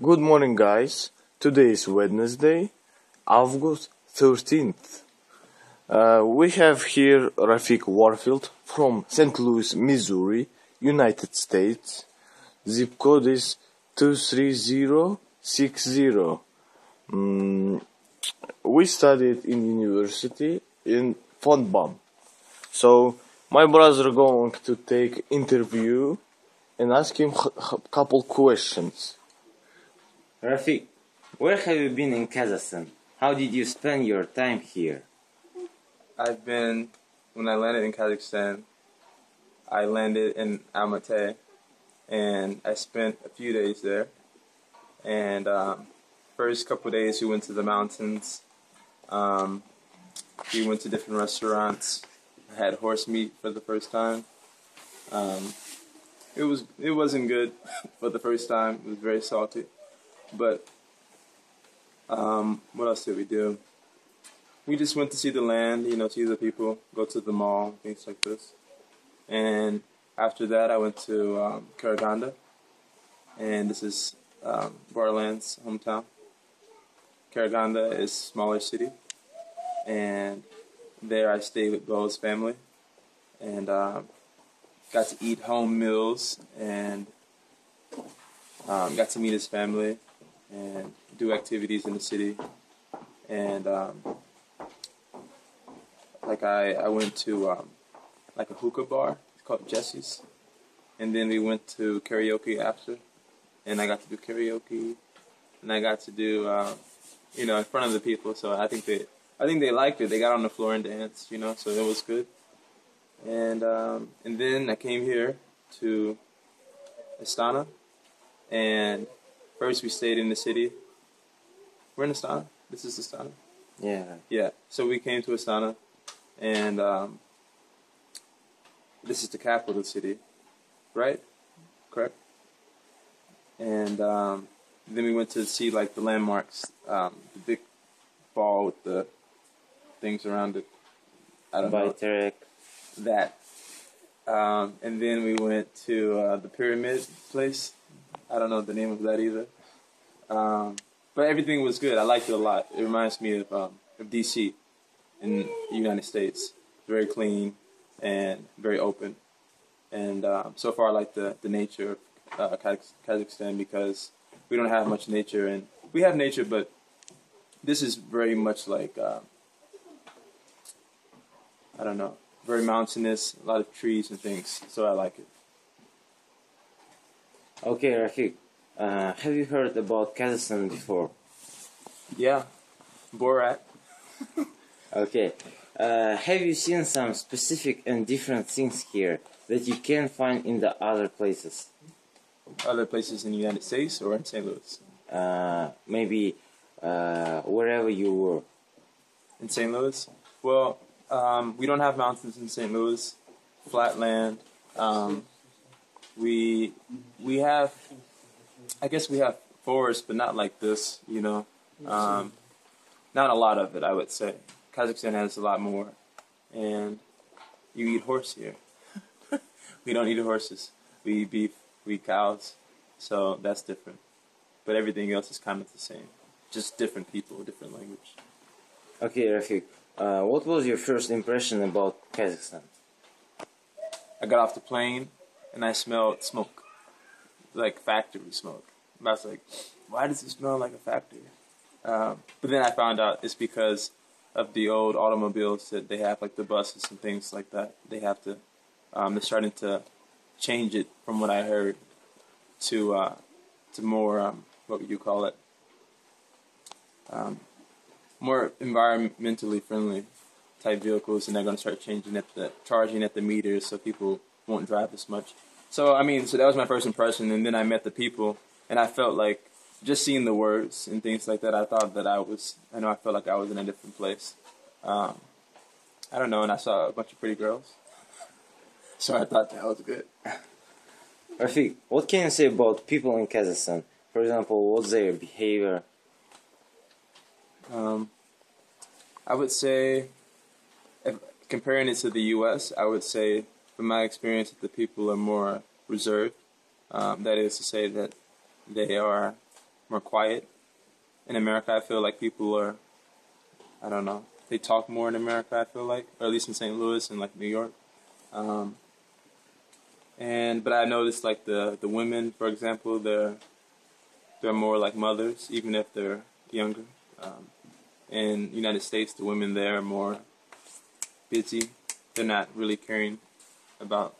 Good morning, guys. Today is Wednesday, August 13th. We have here Rafeeq Warfield from St. Louis, Missouri, United States. Zip code is 23060. We studied in university in Fondbam. So my brother going to take interview and ask him couple questions. Rafeeq, where have you been in Kazakhstan? How did you spend your time here? When I landed in Kazakhstan, I landed in Almaty, and I spent a few days there. And first couple of days we went to the mountains. We went to different restaurants. I had horse meat for the first time. It wasn't good for the first time. It was very salty. But what else did we do? We just went to see the land, see the people, go to the mall, things like this. And after that, I went to Karaganda, and this is Barland's hometown. Karaganda is a smaller city, and there I stayed with Bo's family, and got to eat home meals, and got to meet his family, and do activities in the city. And I went to a hookah bar. It's called Jesse's. And then we went to karaoke after, and I got to do karaoke, and I got to do in front of the people. So I think they liked it. They got on the floor and danced, so it was good. And then I came here to Astana, and first we stayed in the city. We're in Astana. This is Astana. Yeah. Yeah. So we came to Astana, and this is the capital of the city, right? Correct. And then we went to see the landmarks, the big ball with the things around it. I don't know. That. And then we went to the pyramid place. I don't know the name of that either. But everything was good. I liked it a lot. It reminds me of D.C. in the United States. Very clean and very open. And so far I like the nature of Kazakhstan, because we don't have much nature. And we have nature, but this is very much very mountainous, a lot of trees and things. So I like it. Okay, Rafeeq, have you heard about Kazakhstan before? Yeah, Borat. Okay, have you seen some specific and different things here that you can't find in the other places? Other places in the United States or in St. Louis? Maybe wherever you were. In St. Louis? Well, we don't have mountains in St. Louis. Flat land. We have, I guess we have forests, but not like this, Not a lot of it, I would say. Kazakhstan has a lot more. And you eat horse here. We don't eat horses. We eat beef, we eat cows. So that's different. But everything else is kind of the same. Just different people, different language. Okay, Rafeeq, what was your first impression about Kazakhstan? I got off the plane and I smelled smoke. Like factory smoke. I was like, why does it smell like a factory? But then I found out it's because of the old automobiles that they have, like the buses and things like that. They have to, they're starting to change it, from what I heard, to more, what would you call it? More environmentally friendly type vehicles, and they're going to start charging at the meters, so people won't drive as much. So that was my first impression, and then I met the people, and I felt like, just seeing the words and things like that, I felt like I was in a different place. I don't know, and I saw a bunch of pretty girls. So I thought that was good. Rafeeq, what can you say about people in Kazakhstan? For example, what's their behavior? I would say, comparing it to the U.S., I would say, from my experience, that the people are more reserved. That is to say that they are more quiet. In America, I feel like people are, I don't know, they talk more in America, I feel like, or at least in St. Louis and like New York. But I noticed like the women, for example, they're more like mothers, even if they're younger. In the United States, the women there are more busy. They're not really caring about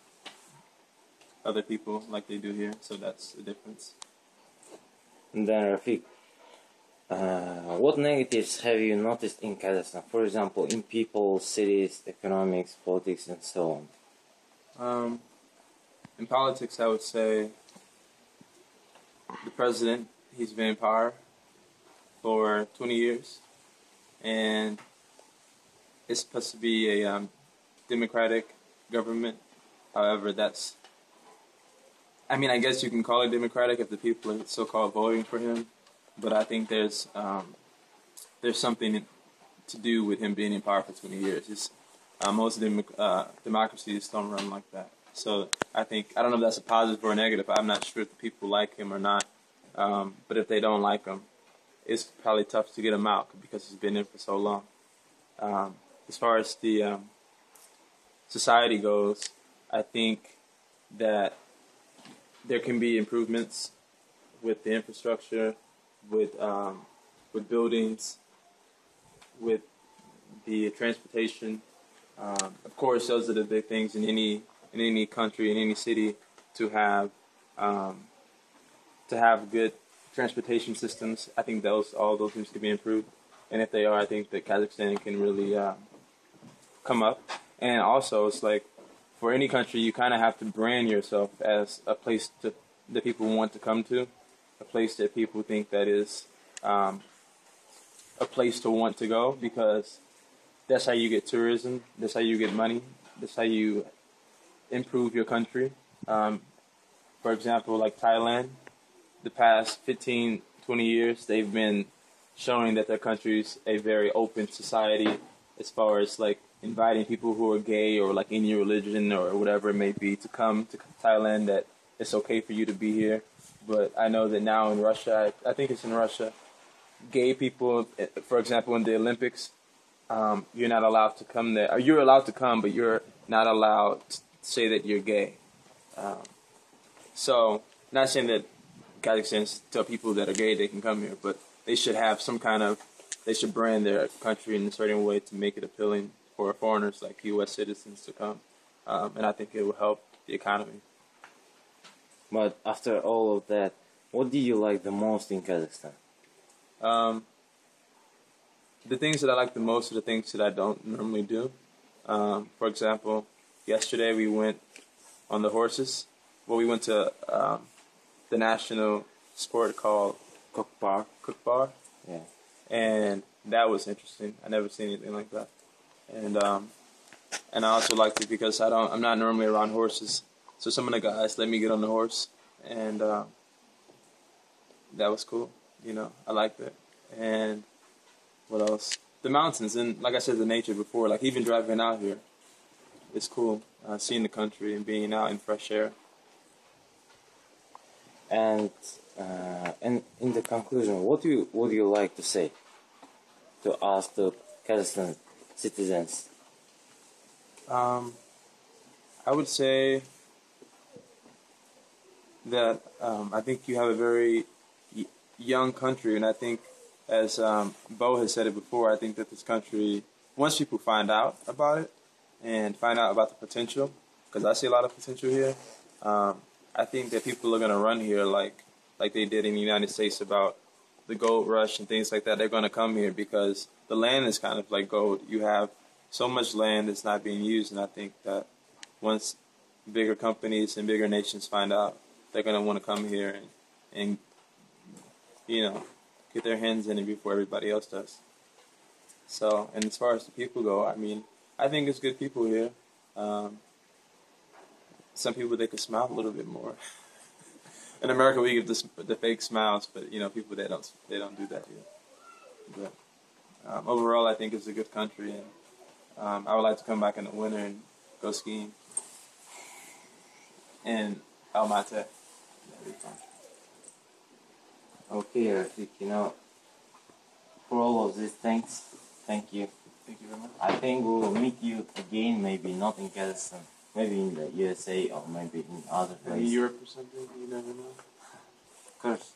other people like they do here, so that's the difference. And then Rafeeq, what negatives have you noticed in Kazakhstan? For example, in people, cities, economics, politics, and so on. In politics, I would say the president, he's been in power for 20 years, and it's supposed to be a democratic government. However, I guess you can call it democratic if the people are so-called voting for him, but I think there's something to do with him being in power for 20 years. Most democracies don't run like that. So I don't know if that's a positive or a negative. I'm not sure if the people like him or not. But if they don't like him, it's probably tough to get him out because he's been in for so long. As far as the society goes, I think that there can be improvements with the infrastructure, with buildings, with the transportation. Of course, those are the big things in any country, in any city, to have good transportation systems. I think all those things can be improved, and if they are, I think that Kazakhstan can really come up. And also, it's like for any country, you kind of have to brand yourself as a place that people want to come to, a place that people think that is a place to want to go, because that's how you get tourism, that's how you get money, that's how you improve your country. For example, like Thailand, the past 15, 20 years, they've been showing that their country's a very open society as far as like inviting people who are gay or like any religion or whatever it may be to come to Thailand, that it's okay for you to be here. But I know that now in Russia, I think it's in Russia, gay people, for example, in the Olympics, you're not allowed to come there. Or you're allowed to come, but you're not allowed to say that you're gay. So, not saying that Kazakhstan tell people that are gay they can come here, but they should have they should brand their country in a certain way to make it appealing for foreigners like U.S. citizens to come. And I think it will help the economy. But after all of that, what do you like the most in Kazakhstan? The things that I like the most are the things that I don't normally do. For example, yesterday we went on the horses. Well, we went to the national sport called Cookbar. Yeah. And that was interesting. I never seen anything like that. And I also liked it because I'm not normally around horses. So some of the guys let me get on the horse, and that was cool. I liked it. And what else? The mountains, and like I said, the nature before. Like even driving out here, it's cool. Seeing the country and being out in fresh air. And in the conclusion, what would you like to say to ask the Kazakhstan citizens? I would say that I think you have a very young country, and I think, as Bo has said it before, I think that this country, once people find out about it and find out about the potential, because I see a lot of potential here, I think that people are going to run here like they did in the United States about the gold rush and things like that. They're going to come here because the land is kind of like gold. You have so much land that's not being used, and I think that once bigger companies and bigger nations find out, they're going to want to come here and get their hands in it before everybody else does. So, and as far as the people go, I think it's good people here. Some people, they could smile a little bit more. In America, we give the fake smiles, but people they don't do that here. But overall, I think it's a good country, and I would like to come back in the winter and go skiing in Almaty. That'd be fun. Okay, Rafeeq, for all of these things, thank you. Thank you very much. I think we will meet you again, maybe not in Kazakhstan, maybe in the USA or maybe in other Maybe places. Europe or something, you never know. Of course.